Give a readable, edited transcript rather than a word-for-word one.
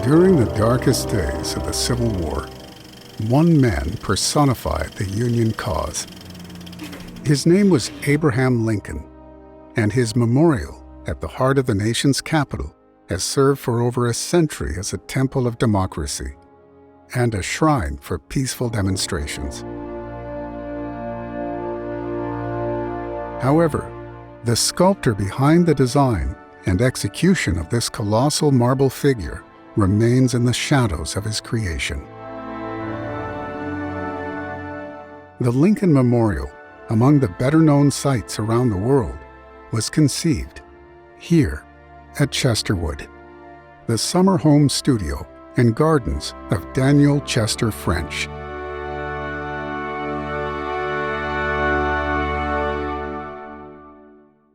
During the darkest days of the Civil War, one man personified the Union cause. His name was Abraham Lincoln, and his memorial at the heart of the nation's capital has served for over a century as a temple of democracy and a shrine for peaceful demonstrations. However, the sculptor behind the design and execution of this colossal marble figure remains in the shadows of his creation. The Lincoln Memorial, among the better-known sites around the world, was conceived here at Chesterwood, the summer home studio and gardens of Daniel Chester French.